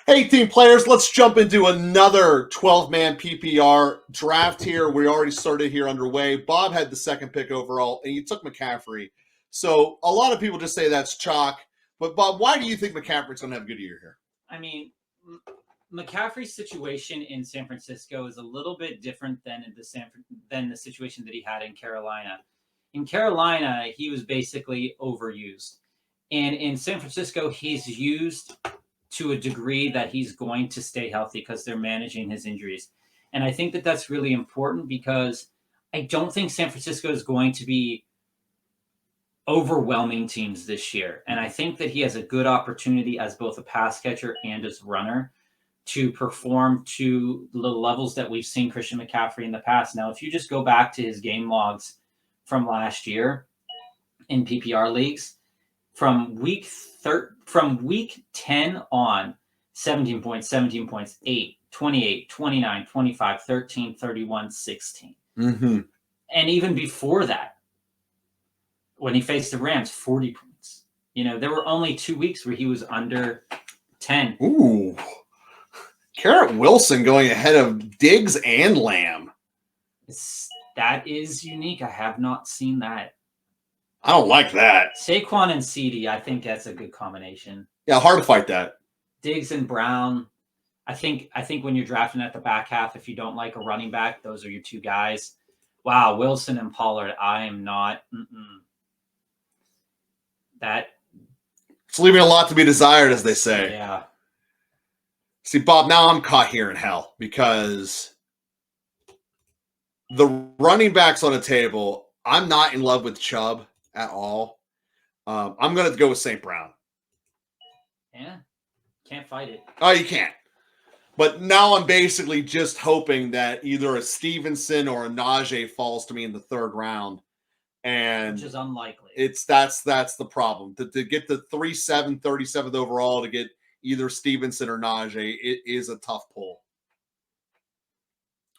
Hey, team players, let's jump into another 12-man PPR draft here. We already started here underway. Bob had the second pick overall, and you took McCaffrey. So a lot of people just say that's chalk. But, Bob, why do you think McCaffrey's going to have a good year here? I mean, McCaffrey's situation in San Francisco is a little bit different than the situation that he had in Carolina. In Carolina, he was basically overused. And in San Francisco, he's used to a degree that he's going to stay healthy because they're managing his injuries. And I think that that's really important because I don't think San Francisco is going to be overwhelming teams this year. And I think that he has a good opportunity as both a pass catcher and as a runner to perform to the levels that we've seen Christian McCaffrey in the past. Now, if you just go back to his game logs from last year in PPR leagues, from week 10 on, 17 points, 8, 28, 29, 25, 13, 31, 16. Mm-hmm. And even before that, when he faced the Rams, 40 points. You know, there were only 2 weeks where he was under 10. Ooh. Garrett Wilson going ahead of Diggs and Lamb. That is unique. I have not seen that. I don't like that. Saquon and CeeDee, I think that's a good combination. Yeah, hard to fight that. Diggs and Brown. I think when you're drafting at the back half, if you don't like a running back, those are your two guys. Wow, Wilson and Pollard, I am not. It's leaving a lot to be desired, as they say. Yeah. See, Bob, now I'm caught here in hell because the running backs on the table, I'm not in love with Chubb at all. I'm going to go with St. Brown. Yeah. Can't fight it. Oh, you can't. But now I'm basically just hoping that either a Stevenson or a Najee falls to me in the third round. And which is unlikely. That's the problem. To get the 37th overall, to get either Stevenson or Najee, it is a tough pull.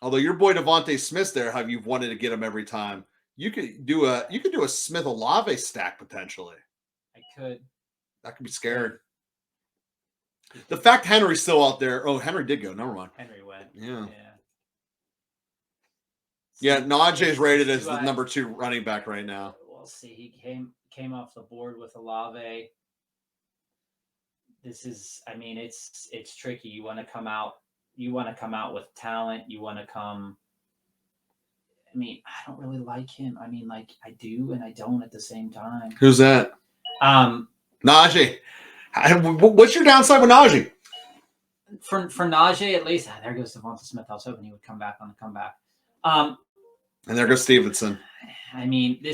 Although your boy Devontae Smith's there, how you've wanted to get him every time. You could do a Smith Olave stack potentially. I could. That could be scary. The fact Henry's still out there. Oh, Henry did go. Never mind. Henry went. Yeah. Yeah, Najee's rated as the number 2 running back right now. We'll see. He came off the board with Olave. This is, I mean, it's tricky. You want to come out with talent. You want to come. I mean, I don't really like him. I mean, like I do and I don't at the same time. Who's that? Najee. What's your downside with Najee? For Najee, at least, there goes Devonta Smith. I was hoping he would come back on the comeback. And there goes Stevenson. I mean,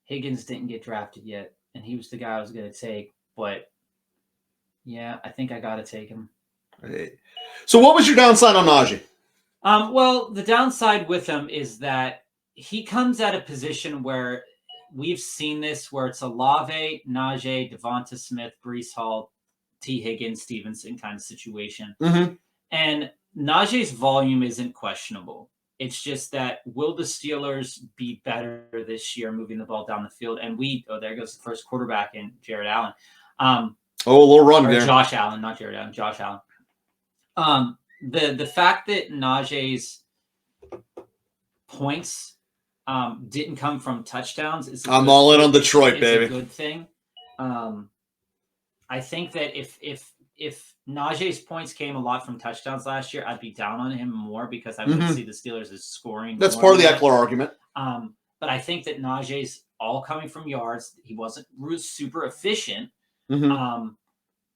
Higgins didn't get drafted yet, and he was the guy I was going to take. But, yeah, I think I got to take him. So what was your downside on Najee? Well, the downside with him is that he comes at a position where we've seen this, where it's Olave, Najee, Devonta Smith, Breece Hall, T. Higgins, Stevenson kind of situation. Mm-hmm. And Najee's volume isn't questionable. It's just that will the Steelers be better this year moving the ball down the field? And there goes the first quarterback in Jared Allen. A little run there. Josh Allen, not Jared Allen, Josh Allen. The fact that Najee's points didn't come from touchdowns I'm all in on Detroit, baby. A good thing. I think that if Najee's points came a lot from touchdowns last year, I'd be down on him more because I would see the Steelers as scoring. That's part of the Eckler argument. But I think that Najee's all coming from yards. He wasn't super efficient. Mm-hmm.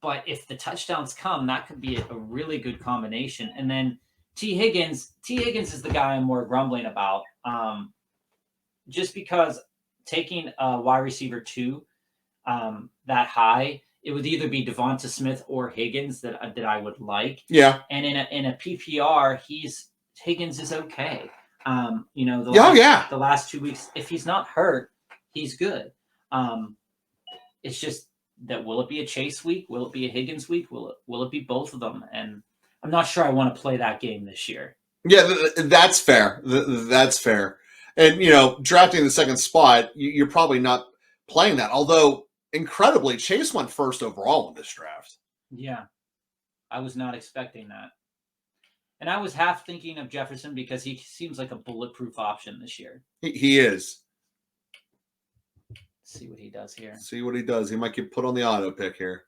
But if the touchdowns come, that could be a really good combination. And then T. Higgins is the guy I'm more grumbling about. Just because taking a wide receiver 2 that high, it would either be Devonta Smith or Higgins that I would like. Yeah. And in a PPR, Higgins is okay. The last 2 weeks, if he's not hurt, he's good. It's just that will it be a Chase week? Will it be a Higgins week? Will it be both of them? And I'm not sure I want to play that game this year. Yeah, that's fair. That's fair. And, drafting the second spot, you're probably not playing that. Although, incredibly, Chase went first overall in this draft. Yeah, I was not expecting that. And I was half thinking of Jefferson because he seems like a bulletproof option this year. He is. Let's see what he does here. See what he does. He might get put on the auto pick here.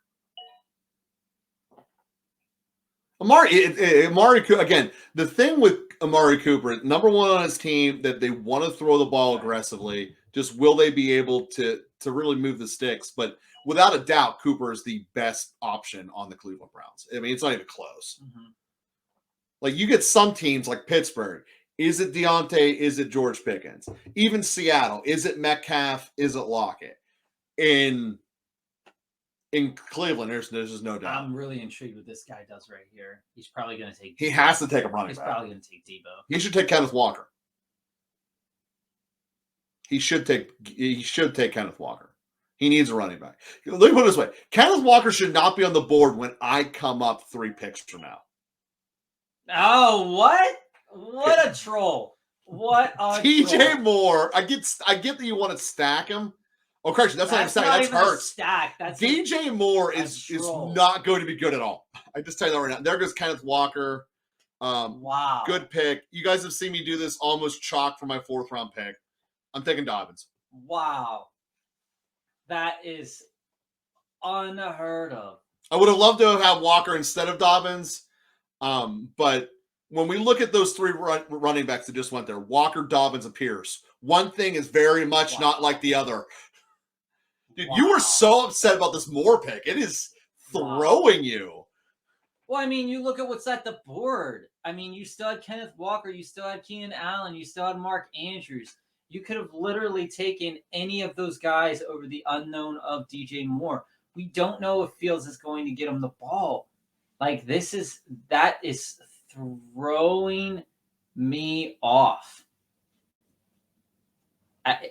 Amari again, the thing with Amari Cooper, number one on his team, that they want to throw the ball aggressively. Just will they be able to really move the sticks? But without a doubt, Cooper is the best option on the Cleveland Browns. I mean, it's not even close. Mm-hmm. Like, you get some teams like Pittsburgh. Is it Deontay? Is it George Pickens? Even Seattle. Is it Metcalf? Is it Lockett? In Cleveland, there's just no doubt. I'm really intrigued what this guy does right here. He's probably going to take. He has to take a running back. He's probably going to take Debo. He should take Kenneth Walker. He should take Kenneth Walker. He needs a running back. Let me put it this way: Kenneth Walker should not be on the board when I come up 3 picks from now. Oh, what? What a troll! What a DJ Moore. I get that you want to stack him. Oh, correction, that's not even stack. That's hurts. Stack. That's DJ Moore is not going to be good at all. I just tell you that right now. There goes Kenneth Walker. Wow. Good pick. You guys have seen me do this almost chalk for my 4th round pick. I'm taking Dobbins. Wow. That is unheard of. I would have loved to have Walker instead of Dobbins. But when we look at those 3 running backs that just went there, Walker, Dobbins, and Pierce, one thing is very much not like the other. Dude, you were so upset about this Moore pick. It is throwing you. Well, I mean, you look at what's at the board. I mean, you still had Kenneth Walker. You still had Keenan Allen. You still had Mark Andrews. You could have literally taken any of those guys over the unknown of DJ Moore. We don't know if Fields is going to get him the ball. Like, that is throwing me off.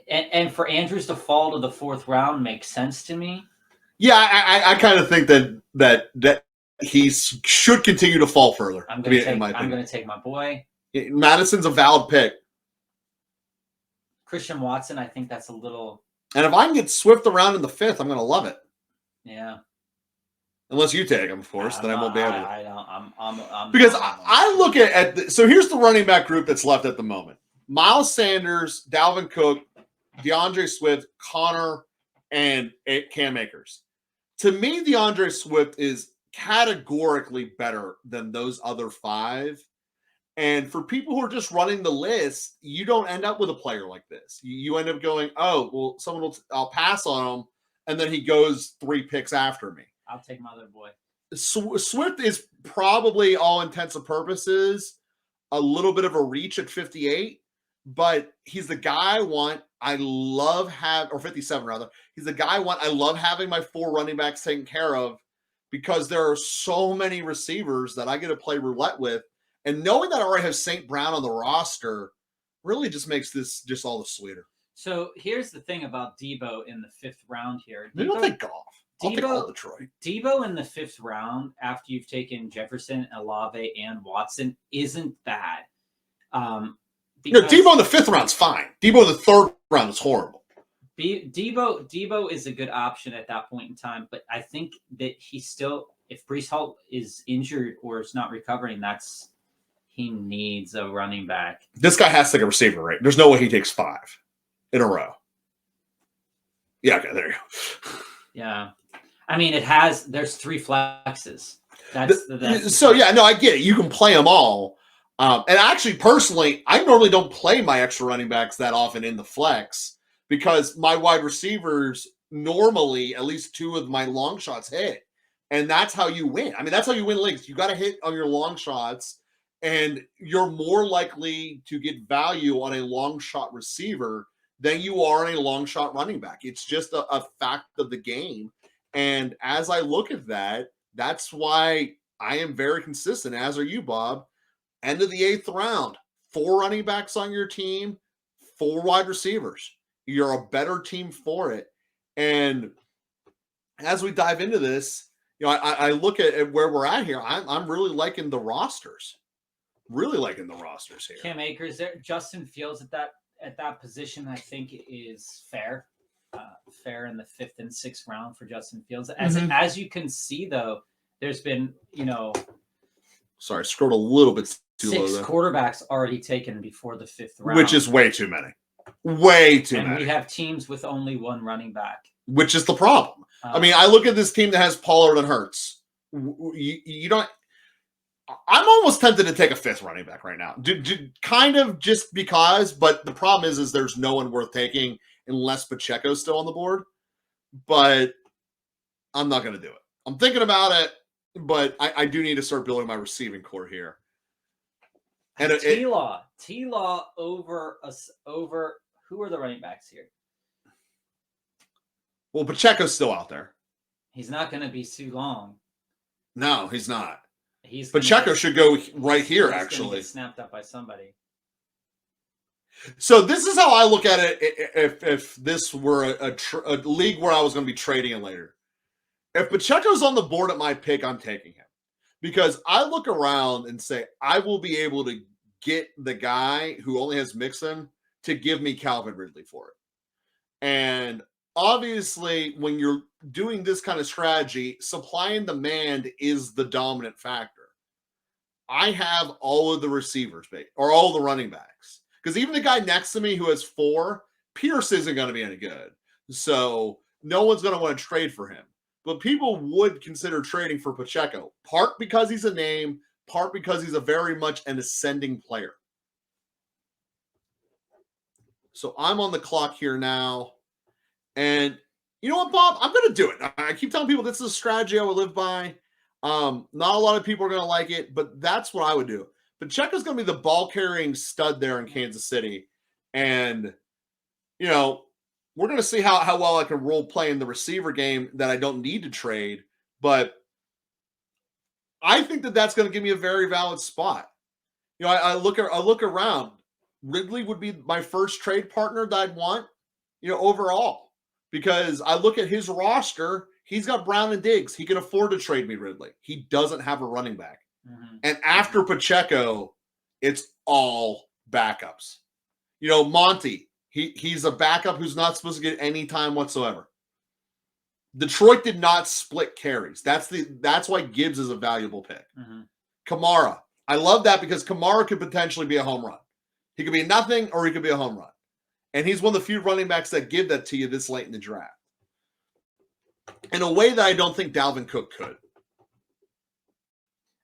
And for Andrews to fall to the 4th round makes sense to me. Yeah, I kind of think that he should continue to fall further. I'm going to take my boy. Madison's a valid pick. Christian Watson, I think that's a little. And if I can get Swift around in the 5th, I'm going to love it. Yeah. Unless you take him, of course, then I won't be able to. I don't. Because I look at so here's the running back group that's left at the moment: Miles Sanders, Dalvin Cook, DeAndre Swift, Connor, and Cam Akers. To me, DeAndre Swift is categorically better than those other 5. And for people who are just running the list, you don't end up with a player like this. You end up going, oh, well, I'll pass on him, and then he goes 3 picks after me. I'll take my other boy. Swift is probably, all intents and purposes, a little bit of a reach at 58, but he's the guy I want. I love or 57 rather. He's the guy I want. I love having my 4 running backs taken care of because there are so many receivers that I get to play roulette with. And knowing that I already have St. Brown on the roster really just makes this just all the sweeter. So here's the thing about Debo in the 5th round here. Maybe I'll take Goff. I'll take all Detroit. Debo in the 5th round, after you've taken Jefferson, Olave, and Watson, isn't bad. Debo in the 5th round's fine. Debo in the 3rd round is horrible. Debo is a good option at that point in time, but I think that he still, if Breece Hall is injured or is not recovering, he needs a running back. This guy has to take a receiver, right? There's no way he takes 5 in a row. Yeah, okay, there you go. Yeah. I mean, there's 3 flexes. I get it. You can play them all. And actually, personally, I normally don't play my extra running backs that often in the flex because my wide receivers normally, at least 2 of my long shots hit. And that's how you win. I mean, that's how you win leagues. You got to hit on your long shots. And you're more likely to get value on a long shot receiver than you are on a long shot running back. It's just a fact of the game. And as I look at that, that's why I am very consistent, as are you, Bob. End of the 8th round, 4 running backs on your team, 4 wide receivers. You're a better team for it. And as we dive into this, I look at where we're at here. I'm really liking the rosters. Really liking the rosters here. Cam Akers there. Justin Fields at that position, I think, is fair. Fair in the 5th and 6th round for Justin Fields. As you can see, though, there's been, Sorry, I scrolled a little bit too low 6 there. quarterbacks already taken before the 5th round. Which is way too many. Way too and many. we have teams with only 1 running back. Which is the problem. I mean, I look at this team that has Pollard and Hurts. You don't. I'm almost tempted to take a 5th running back right now. Kind of just because, but the problem is there's no one worth taking unless Pacheco's still on the board. But I'm not going to do it. I'm thinking about it, but I do need to start building my receiving core here. And T-Law over who are the running backs here? Well, Pacheco's still out there. He's not going to be too long. No, he's not. Pacheco should go right here, actually. Get snapped up by somebody. So this is how I look at it if this were a league where I was going to be trading in later. If Pacheco's on the board at my pick, I'm taking him. Because I look around and say, I will be able to get the guy who only has Mixon to give me Calvin Ridley for it. And obviously, when you're doing this kind of strategy, supply and demand is the dominant factor. I have all of the receivers, or all the running backs. Because even the guy next to me who has 4, Pierce isn't going to be any good. So no one's going to want to trade for him. But people would consider trading for Pacheco, part because he's a name, part because he's a very much an ascending player. So I'm on the clock here now. And you know what, Bob? I'm going to do it. I keep telling people this is a strategy I would live by. Not a lot of people are going to like it, but that's what I would do. Pacheco's going to be the ball-carrying stud there in Kansas City. And, we're going to see how well I can role play in the receiver game that I don't need to trade. But I think that's going to give me a very valid spot. I look around. Ridley would be my first trade partner that I'd want, overall. Because I look at his roster, he's got Brown and Diggs. He can afford to trade me Ridley. He doesn't have a running back. Mm-hmm. And after Pacheco, it's all backups. Monty, he's a backup who's not supposed to get any time whatsoever. Detroit did not split carries. That's why Gibbs is a valuable pick. Mm-hmm. Kamara, I love that because Kamara could potentially be a home run. He could be nothing or he could be a home run. And he's one of the few running backs that give that to you this late in the draft. In a way that I don't think Dalvin Cook could.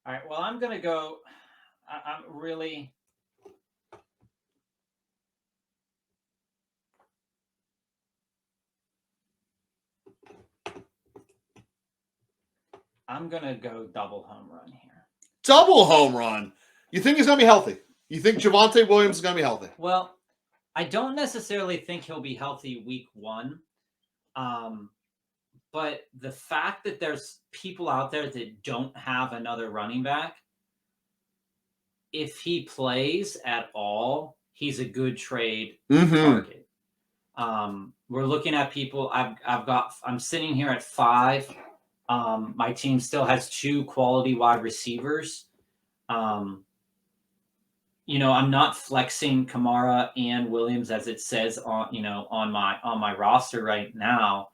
All right, well, I'm going to go. I'm going to go double home run here. Double home run? You think he's going to be healthy? You think Javonte Williams is going to be healthy? Well, I don't necessarily think he'll be healthy week 1. But the fact that there's people out there that don't have another running back, if he plays at all, he's a good trade target. We're looking at people. I'm sitting here at 5. My team still has 2 quality wide receivers. I'm not flexing Kamara and Williams as it says on my roster right now.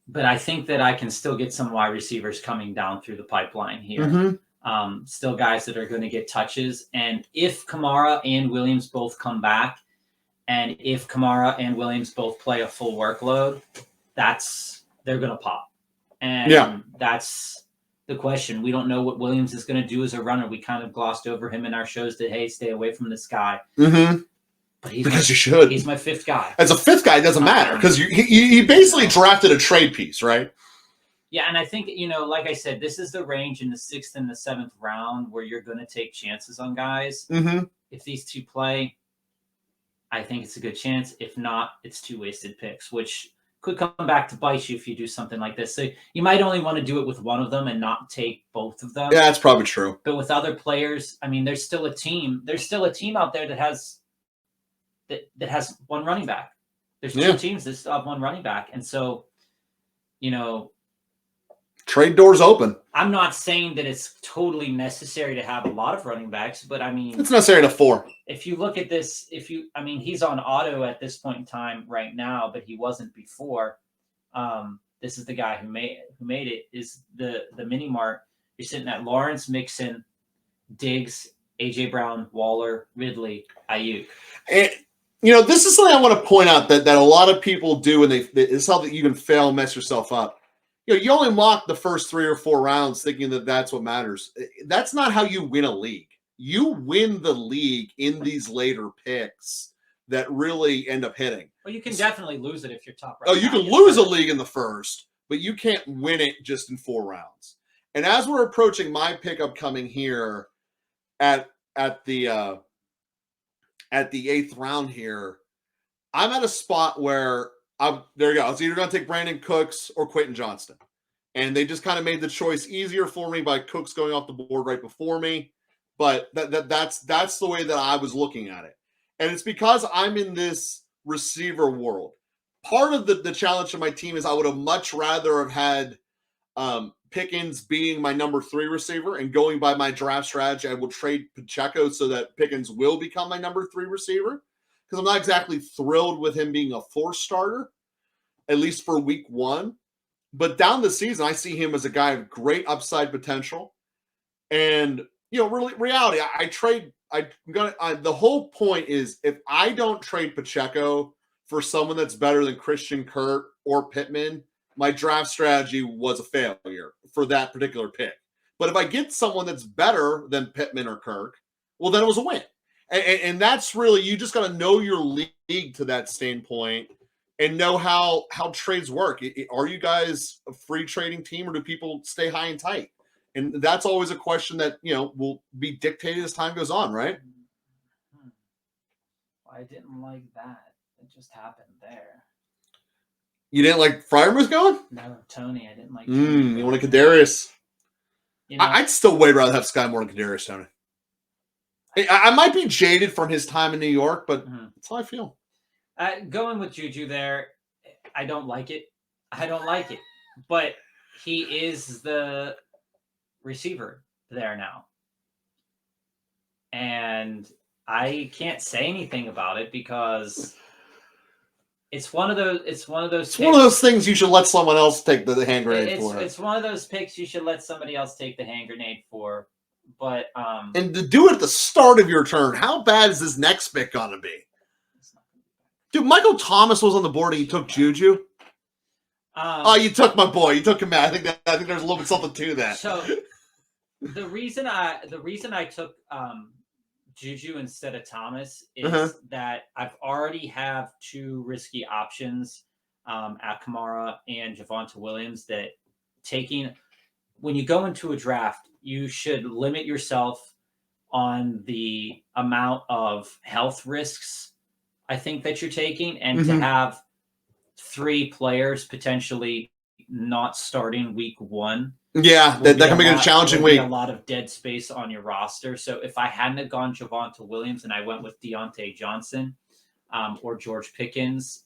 But I think that I can still get some wide receivers coming down through the pipeline here. Mm-hmm. Still guys that are going to get touches. And if Kamara and Williams both come back, and if Kamara and Williams both play a full workload, they're going to pop. And that's the question. We don't know what Williams is going to do as a runner. We kind of glossed over him in our shows that, hey, stay away from this guy. Mm-hmm. But you should. He's my 5th guy. As a 5th guy, it doesn't matter because he basically drafted a trade piece, right? Yeah, and I think, like I said, this is the range in the 6th and the 7th round where you're going to take chances on guys. Mm-hmm. If these 2 play, I think it's a good chance. If not, it's 2 wasted picks, which could come back to bite you if you do something like this. So you might only want to do it with one of them and not take both of them. Yeah, that's probably true. But with other players, I mean, there's still a team. There's still a team out there that has 1 running back. There's 2 teams that still have 1 running back. And so, trade doors open. I'm not saying that it's totally necessary to have a lot of running backs, but I mean, it's necessary to 4. If you look at this, he's on auto at this point in time right now, but he wasn't before. The this is the guy who made it, is the mini mart. You're sitting at Lawrence, Mixon, Diggs, AJ Brown, Waller, Ridley, Ayuk. And this is something I want to point out that a lot of people do, and it's how that you can fail and mess yourself up. You only mock the first 3 or 4 rounds thinking that that's what matters. That's not how you win a league. You win the league in these later picks that really end up hitting. Well, you can definitely lose it if you're top right. Oh, you can lose a league in the first, but you can't win it just in 4 rounds. And as we're approaching my pickup coming here at the 8th round here, I'm at a spot where there you go. I was either going to take Brandon Cooks or Quentin Johnston. And they just kind of made the choice easier for me by Cooks going off the board right before me. But that's the way that I was looking at it. And it's because I'm in this receiver world. Part of the challenge of my team is I would have much rather have had Pickens being my number 3 receiver, and going by my draft strategy, I will trade Pacheco so that Pickens will become my number 3 receiver, because I'm not exactly thrilled with him being a 4 starter, at least for week 1. But down the season, I see him as a guy of great upside potential. And, really reality, the whole point is, if I don't trade Pacheco for someone that's better than Christian Kirk or Pittman, my draft strategy was a failure for that particular pick. But if I get someone that's better than Pittman or Kirk, well, then it was a win. And that's really, you just got to know your league to that standpoint and know how trades work. Are you guys a free trading team, or do people stay high and tight? And that's always a question that, will be dictated as time goes on, right? Well, I didn't like that. It just happened there. You didn't like Freiermuth going? No, Tony. I didn't like Tony. You want a Kadarius? I'd still way rather have Sky more than Kadarius, Tony. I might be jaded from his time in New York, but that's how I feel. Going with Juju there, I don't like it. But he is the receiver there now. And I can't say anything about it because it's one of those things you should let someone else take the hand grenade for. It's one of those picks you should let somebody else take the hand grenade for. But and to do it at the start of your turn, how bad is this next pick gonna be? Dude, Michael Thomas was on the board and he took Juju. You took my boy. You took him out. I think there's a little bit something to that. So the reason I took Juju instead of Thomas is that I've already have 2 risky options at Kamara and Javonte Williams that when you go into a draft, you should limit yourself on the amount of health risks I think that you're taking, and to have 3 players potentially not starting week 1. Yeah, that can make it a challenging week. A lot of dead space on your roster. So if I hadn't have gone Javonte Williams and I went with Deontay Johnson or George Pickens,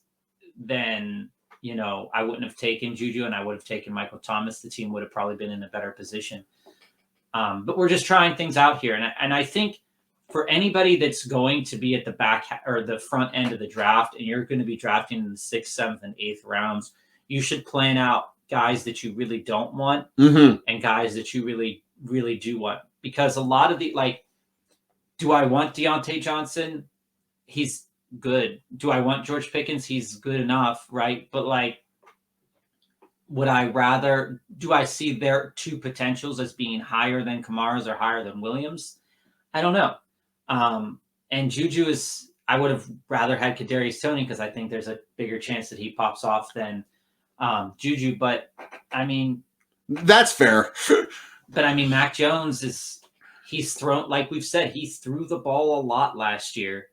then I wouldn't have taken Juju and I would have taken Michael Thomas. The team would have probably been in a better position. But we're just trying things out here, and I think for anybody that's going to be at the back or the front end of the draft, and you're going to be drafting in the 6th, 7th, and 8th rounds, you should plan out guys that you really don't want and guys that you really, really do want. Because a lot of do I want Deontay Johnson? He's good. Do I want George Pickens? He's good enough, right? But do I see their 2 potentials as being higher than Kamara's or higher than Williams? I don't know. And Juju I would have rather had Kadarius Toney because I think there's a bigger chance that he pops off than Juju. But I mean, that's fair. But I mean, Mac Jones he's thrown, like we've said, he threw the ball a lot last year.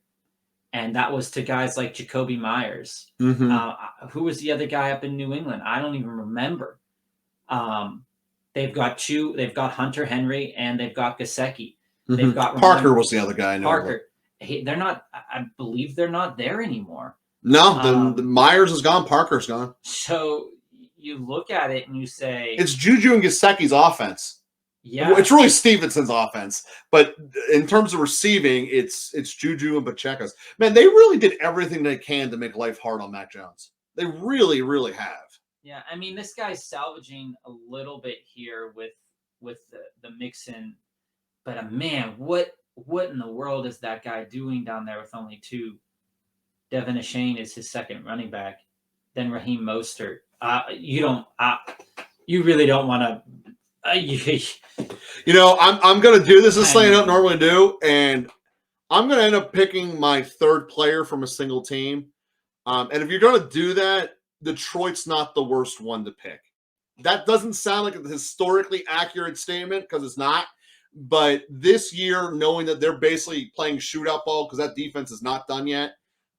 And that was to guys like Jacoby Myers. Who was the other guy up in New England? I don't even remember. They've got Hunter Henry and they've got Gesicki. They've got Parker was the other guy. I know Parker. They're not. I believe they're not there anymore. No, the Myers is gone. Parker's gone. So you look at it and you say it's Juju and Gesicki's offense. Yeah, it's really Stevenson's offense, but in terms of receiving, it's Juju and Pacheco's. Man, they really did everything they can to make life hard on Mac Jones. They really, really have. Yeah, I mean, this guy's salvaging a little bit here with the Mixon, but man, what in the world is that guy doing down there with only two? Devin Achane is his second running back, then Raheem Mostert. You really don't want to. I'm going to do this. This is something I don't normally do, and I'm going to end up picking my third player from a single team. And if you're going to do that, Detroit's not the worst one to pick. That doesn't sound like a historically accurate statement because it's not. But this year, knowing that they're basically playing shootout ball because that defense is not done yet,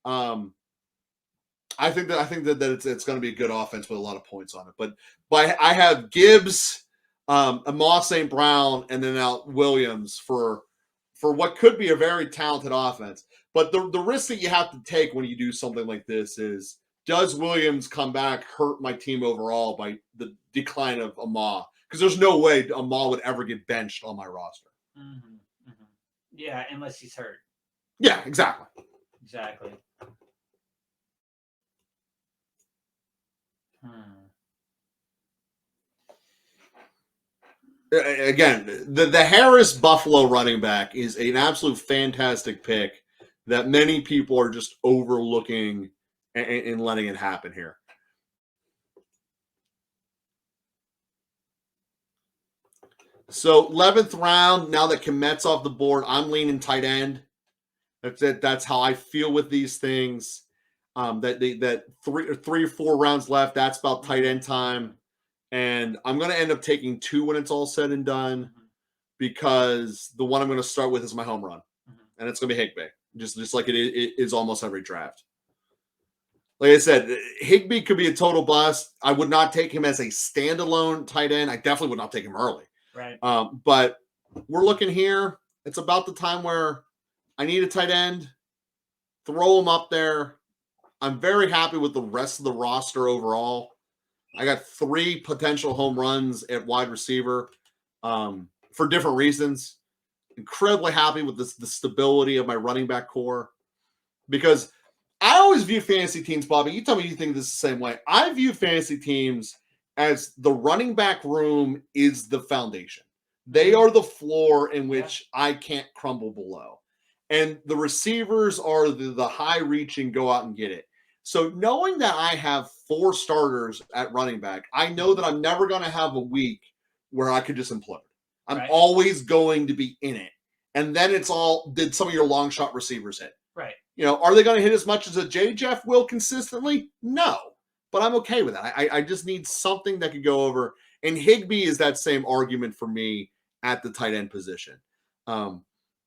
I think that it's going to be a good offense with a lot of points on it. But I have Gibbs, Amon St. Brown, and then now Williams for what could be a very talented offense. But the risk that you have to take when you do something like this is, does Williams come back hurt my team overall by the decline of Amon? Because there's no way Amon would ever get benched on my roster. Mm-hmm, mm-hmm. Yeah, unless he's hurt. Yeah, exactly. Exactly. Again, the Harris Buffalo running back is an absolute fantastic pick that many people are just overlooking and letting it happen here. So 11th round, now that Kmet's off the board, I'm leaning tight end. That's it. That's how I feel with these things. That three or four rounds left. That's about tight end time. And I'm going to end up taking two when it's all said and done, because the one I'm going to start with is my home run. And it's going to be Higbee, just like it is almost every draft. Like I said, Higbee could be a total bust. I would not take him as a standalone tight end. I definitely would not take him early. Right. But we're looking here. It's about the time where I need a tight end. Throw him up there. I'm very happy with the rest of the roster overall. I got 3 potential home runs at wide receiver for different reasons. Incredibly happy with the stability of my running back core, because I always view fantasy teams, Bobby, you tell me you think this is the same way. I view fantasy teams as the running back room is the foundation. They are the floor in which I can't crumble below. And the receivers are the high reach and go out and get it. So knowing that I have 4 starters at running back, I know that I'm never going to have a week where I could just implode. I'm always going to be in it. And then it's all, did some of your long shot receivers hit? Right. Are they going to hit as much as a J. Jeff will consistently? No. But I'm okay with that. I just need something that could go over. And Higbee is that same argument for me at the tight end position. And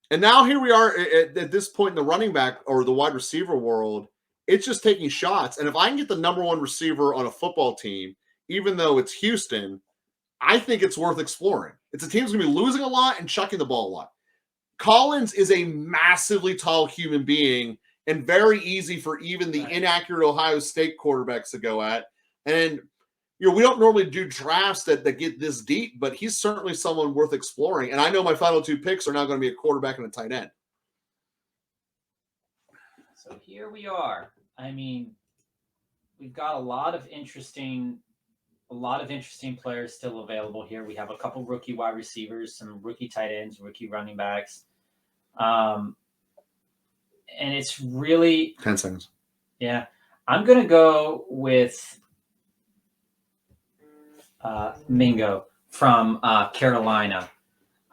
now here we are at this point in the running back or the wide receiver world. It's just taking shots. And if I can get the number 1 receiver on a football team, even though it's Houston, I think it's worth exploring. It's a team that's going to be losing a lot and chucking the ball a lot. Collins is a massively tall human being and very easy for even the inaccurate Ohio State quarterbacks to go at. And, we don't normally do drafts that get this deep, but he's certainly someone worth exploring. And I know my final 2 picks are now going to be a quarterback and a tight end. So here we are. I mean, we've got a lot of interesting players still available here. We have a couple rookie wide receivers, some rookie tight ends, rookie running backs. And it's really 10 seconds. Yeah. I'm going to go with Mingo from Carolina.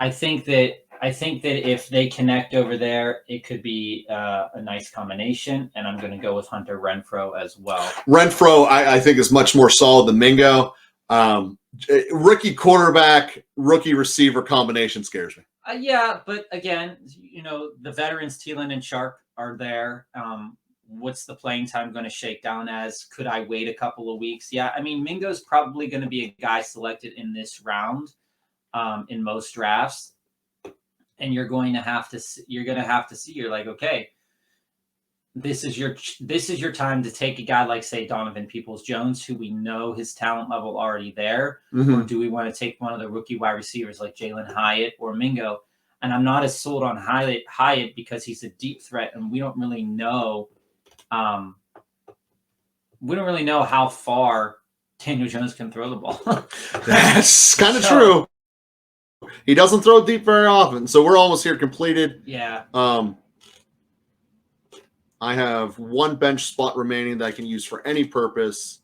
I think that if they connect over there, it could be a nice combination. And I'm going to go with Hunter Renfrow as well. Renfrow, I think, is much more solid than Mingo. Rookie quarterback, rookie receiver combination scares me. Yeah, but again, the veterans Thielen and Sharp are there. What's the playing time going to shake down as? Could I wait a couple of weeks? Yeah, I mean, Mingo's probably going to be a guy selected in this round in most drafts. And you're going to have to see, you're like, okay, this is your time to take a guy like, say, Donovan Peoples-Jones, who we know his talent level already there. Mm-hmm. Or do we want to take one of the rookie wide receivers like Jalen Hyatt or Mingo? And I'm not as sold on Hyatt because he's a deep threat, and we don't really know how far Daniel Jones can throw the ball. That's kind of true. He doesn't throw deep very often, so we're almost here completed. Yeah. I have one bench spot remaining that I can use for any purpose.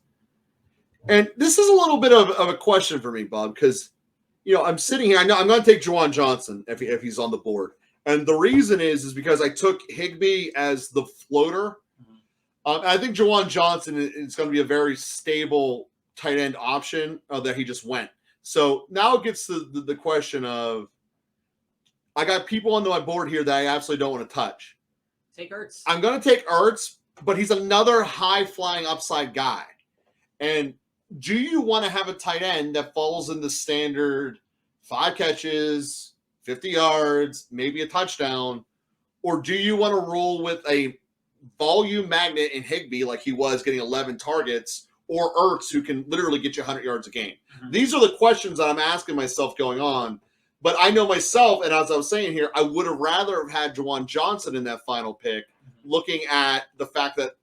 And this is a little bit of a question for me, Bob, because, I'm sitting here. I know I'm going to take Juwan Johnson if he's on the board. And the reason is because I took Higbee as the floater. I think Juwan Johnson is going to be a very stable tight end option that he just went. So now it gets to the question of, I got people on my board here that I absolutely don't want to touch. Take Ertz. I'm going to take Ertz, but he's another high-flying upside guy. And do you want to have a tight end that falls in the standard 5 catches, 50 yards, maybe a touchdown? Or do you want to roll with a volume magnet in Higbee like he was getting 11 targets, or Ertz who can literally get you 100 yards a game? Mm-hmm. These are the questions that I'm asking myself going on. But I know myself, and as I was saying here, I would have rather have had Juwan Johnson in that final pick, looking at the fact that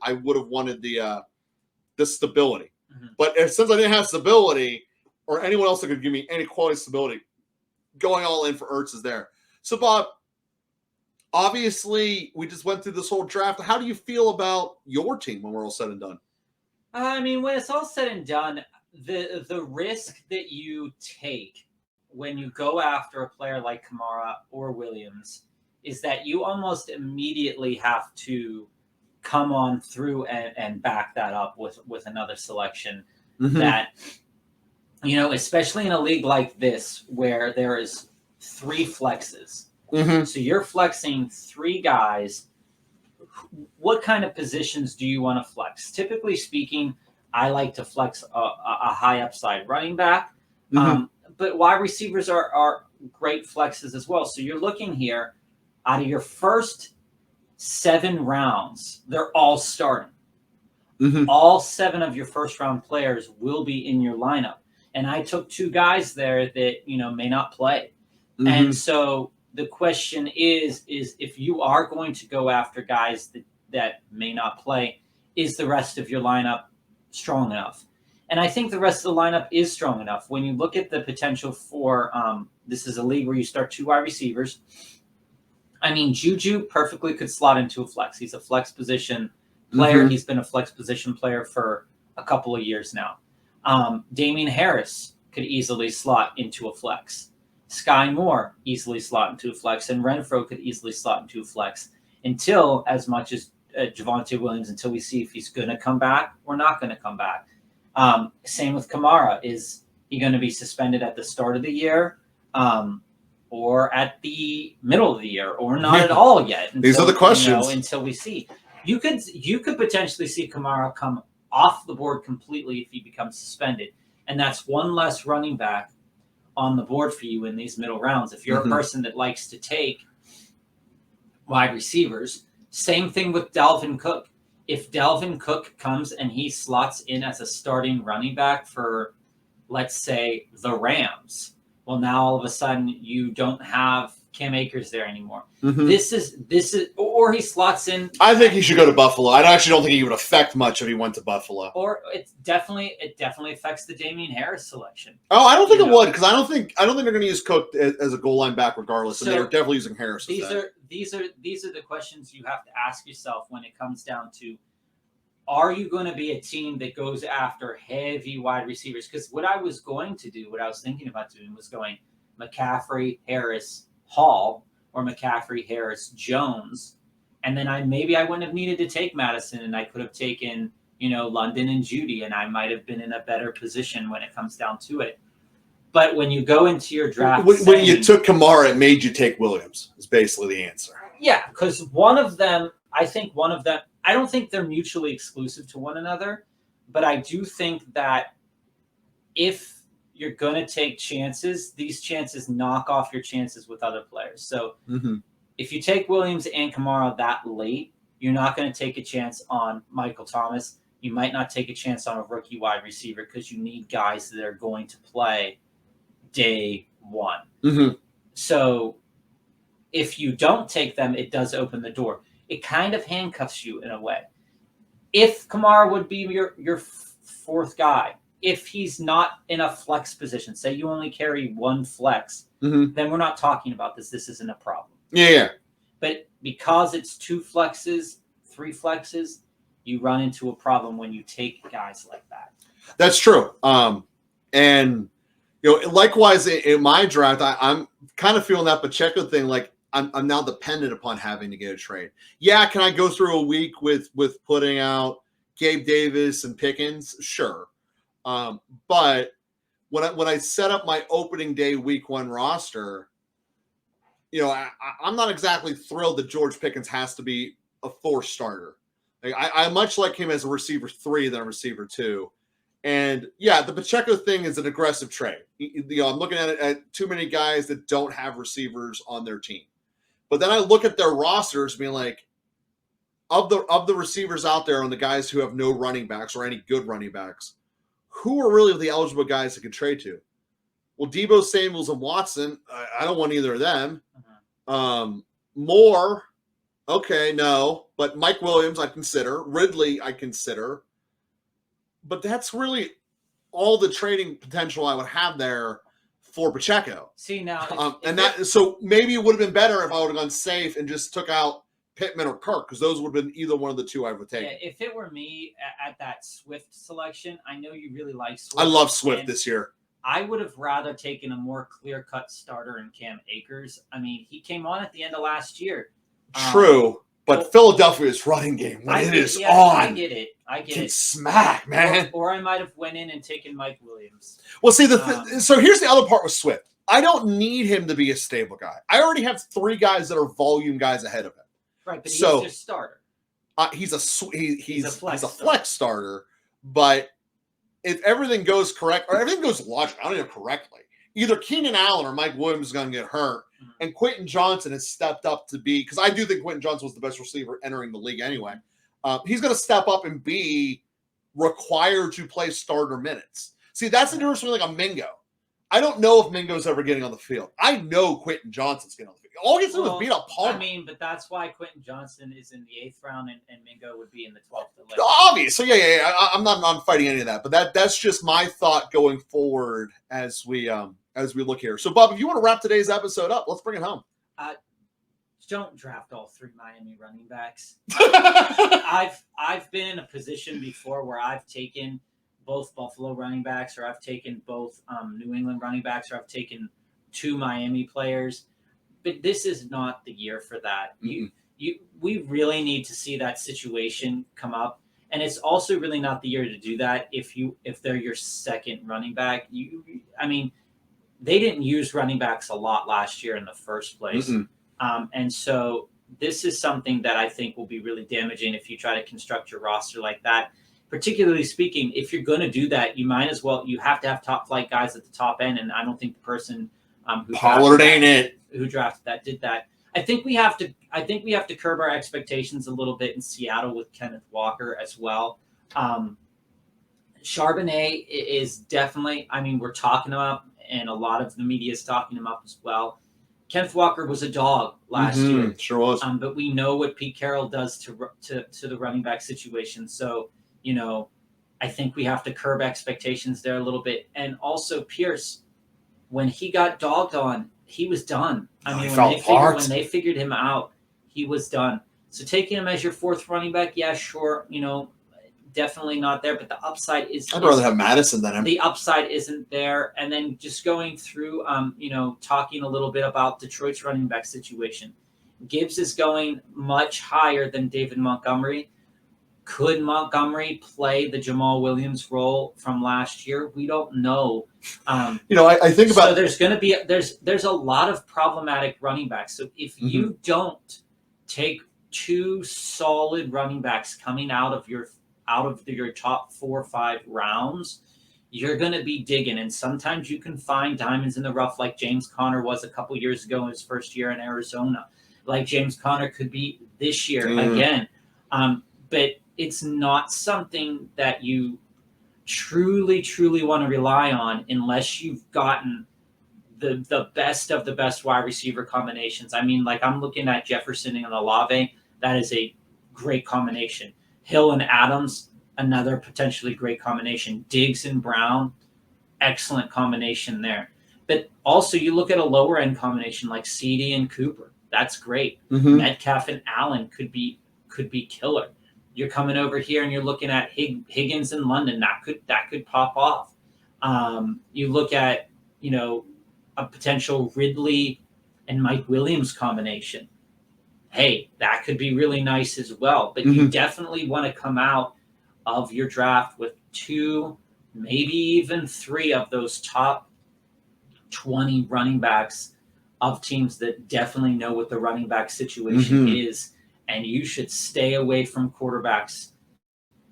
I would have wanted the stability. Mm-hmm. But since I didn't have stability, or anyone else that could give me any quality stability, going all in for Ertz is there. So, Bob, obviously, we just went through this whole draft. How do you feel about your team when we're all said and done? I mean, when it's all said and done, the risk that you take when you go after a player like Kamara or Williams is that you almost immediately have to come on through and back that up with another selection. Mm-hmm. That, especially in a league like this where there is 3 flexes. Mm-hmm. So you're flexing 3 guys. What kind of positions do you want to flex? Typically speaking, I like to flex a high upside running back. Mm-hmm. But wide receivers are great flexes as well. So you're looking here, out of your first 7 rounds, they're all starting. Mm-hmm. All 7 of your first round players will be in your lineup. And I took 2 guys there that, may not play. Mm-hmm. And so the question is if you are going to go after guys that may not play, is the rest of your lineup strong enough? And I think the rest of the lineup is strong enough. When you look at the potential for this is a league where you start 2 wide receivers. I mean, Juju perfectly could slot into a flex. He's a flex position player. Mm-hmm. He's been a flex position player for a couple of years now. Damian Harris could easily slot into a flex. Sky Moore easily slot into a flex. And Renfro could easily slot into a flex until, as much as Javonte Williams, until we see if he's going to come back or not going to come back. Same with Kamara. Is he going to be suspended at the start of the year or at the middle of the year or not at all yet? These are the questions. Until we see. You could potentially see Kamara come off the board completely if he becomes suspended. And that's one less running back on the board for you in these middle rounds. If you're mm-hmm. a person that likes to take wide receivers, same thing with Dalvin Cook. If Dalvin Cook comes and he slots in as a starting running back for, let's say, the Rams, well, now all of a sudden you don't have Cam Akers there anymore. Mm-hmm. This is, or he slots in. I think he should go to Buffalo. I actually don't think he would affect much if he went to Buffalo. Or it definitely affects the Damian Harris selection. Oh, I don't think it would, because I don't think they're going to use Cook as a goal line back regardless, and they're definitely using Harris. These are the questions you have to ask yourself when it comes down to, are you going to be a team that goes after heavy wide receivers? Because what I was thinking about doing was going McCaffrey, Harris, Hall, or McCaffrey, Harris, Jones. And then I wouldn't have needed to take Madison, and I could have taken, London and Judy, and I might have been in a better position when it comes down to it. But when you go into your draft, when you took Kamara, it made you take Williams, is basically the answer. Yeah, because I don't think they're mutually exclusive to one another, but I do think that if you're going to take chances, these chances knock off your chances with other players. So mm-hmm. if you take Williams and Kamara that late, you're not going to take a chance on Michael Thomas. You might not take a chance on a rookie wide receiver because you need guys that are going to play day one. Mm-hmm. So if you don't take them, it does open the door. It kind of handcuffs you in a way. If Kamara would be your fourth guy, if he's not in a flex position, say you only carry one flex, then we're not talking about this. This isn't a problem. Yeah. But because it's 2 flexes, 3 flexes, you run into a problem when you take guys like that. That's true. And likewise in my draft, I'm kind of feeling that Pacheco thing. Like I'm now dependent upon having to get a trade. Yeah, can I go through a week with putting out Gabe Davis and Pickens? Sure. But when I set up my opening day week 1 roster, I'm not exactly thrilled that George Pickens has to be a 4 starter. Like, I much like him as a receiver 3 than a receiver 2. And yeah, the Pacheco thing is an aggressive trade. I'm looking at it at too many guys that don't have receivers on their team. But then I look at their rosters being like, of the receivers out there and the guys who have no running backs or any good running backs, who are really the eligible guys that can trade to? Well, Deebo Samuels and Watson, I don't want either of them. Moore, okay, no. But Mike Williams, I consider. Ridley, I consider. But that's really all the trading potential I would have there for Pacheco. See, now. So maybe it would have been better if I would have gone safe and just took out Pittman or Kirk, because those would have been either one of the 2 I would take. Yeah, if it were me at that Swift selection, I know you really like Swift. I love Swift this year. I would have rather taken a more clear-cut starter in Cam Akers. I mean, he came on at the end of last year. True, but Philadelphia's running game, when it is on. I get it. Can smack, man. Or I might have went in and taken Mike Williams. Well, see, so here's the other part with Swift. I don't need him to be a stable guy. I already have 3 guys that are volume guys ahead of him. Right, but he's just starter. He's a flex starter, but if everything goes correct or everything goes logical, I don't know correctly, either Keenan Allen or Mike Williams is going to get hurt, and Quentin Johnson has stepped up to be, because I do think Quentin Johnson was the best receiver entering the league anyway. He's going to step up and be required to play starter minutes. See, that's the difference between like a Mingo. I don't know if Mingo's ever getting on the field. I know Quentin Johnson's getting on the field. All he has to do is beat up Palmer. I mean, but that's why Quentin Johnson is in the 8th round and Mingo would be in the 12th. Obvious. So yeah. I'm not fighting any of that, but that's just my thought going forward as we look here. So Bob, if you want to wrap today's episode up, let's bring it home. Don't draft all 3 Miami running backs. I've been in a position before where I've taken both Buffalo running backs, or I've taken both New England running backs, or I've taken 2 Miami players. But this is not the year for that. We really need to see that situation come up, and it's also really not the year to do that if they're your second running back. I mean, they didn't use running backs a lot last year in the first place, and so this is something that I think will be really damaging if you try to construct your roster like that. Particularly speaking, if you're going to do that, you have to have top flight guys at the top end, and I don't think the person Pollard who drafted that did that. I think we have to curb our expectations a little bit in Seattle with Kenneth Walker as well. Charbonnet is definitely, I mean, we're talking about, and a lot of the media is talking him up as well. Kenneth Walker was a dog last year. Sure was. But we know what Pete Carroll does to the running back situation. So, I think we have to curb expectations there a little bit. And also Pierce, when he got dogged on, he was done. I mean, when they figured him out, he was done. So taking him as your 4th running back, yeah, sure, definitely not there. But the upside is. I'd rather have Madison than him. The upside isn't there. And then just going through, talking a little bit about Detroit's running back situation. Gibbs is going much higher than David Montgomery. Could Montgomery play the Jamal Williams role from last year? We don't know. I think about. So there's going to be there's a lot of problematic running backs. So if you don't take 2 solid running backs coming out of your top 4 or 5 rounds, you're going to be digging. And sometimes you can find diamonds in the rough, like James Conner was a couple years ago in his first year in Arizona. Like James Conner could be this year again. But it's not something that you truly, truly want to rely on unless you've gotten the best of the best wide receiver combinations. I mean, like I'm looking at Jefferson and Olave. That is a great combination. Hill and Adams, another potentially great combination. Diggs and Brown, excellent combination there. But also, you look at a lower end combination like CD and Cooper. That's great. Metcalf and Allen could be killer. You're coming over here and you're looking at Higgins and London. That could pop off. You look at a potential Ridley and Mike Williams combination. Hey, that could be really nice as well. But you definitely want to come out of your draft with 2, maybe even 3 of those top 20 running backs of teams that definitely know what the running back situation is. And you should stay away from quarterbacks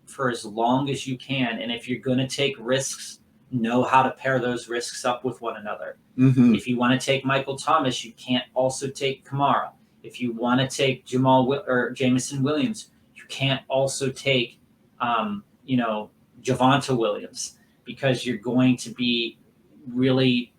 for as long as you can. And if you're going to take risks, know how to pair those risks up with one another. If you want to take Michael Thomas, you can't also take Kamara. If you want to take Jameson Williams, you can't also take, Javonte Williams, because you're going to be really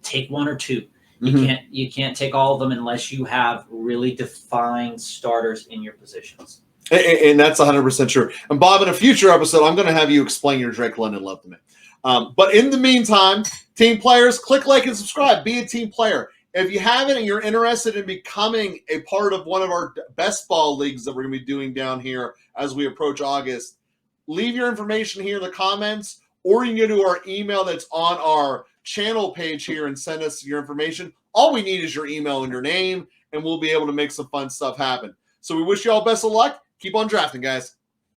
take 1 or 2. You can't take all of them unless you have really defined starters in your positions. And that's 100% true. And Bob, in a future episode, I'm going to have you explain your Drake London love to me. But in the meantime, team players, click like and subscribe. Be a team player. If you haven't and you're interested in becoming a part of one of our best ball leagues that we're going to be doing down here as we approach August, leave your information here in the comments, or you can go to our email that's on our channel page here and send us your information. All we need is your email and your name, and we'll be able to make some fun stuff happen. So we wish you all best of luck. Keep on drafting, guys.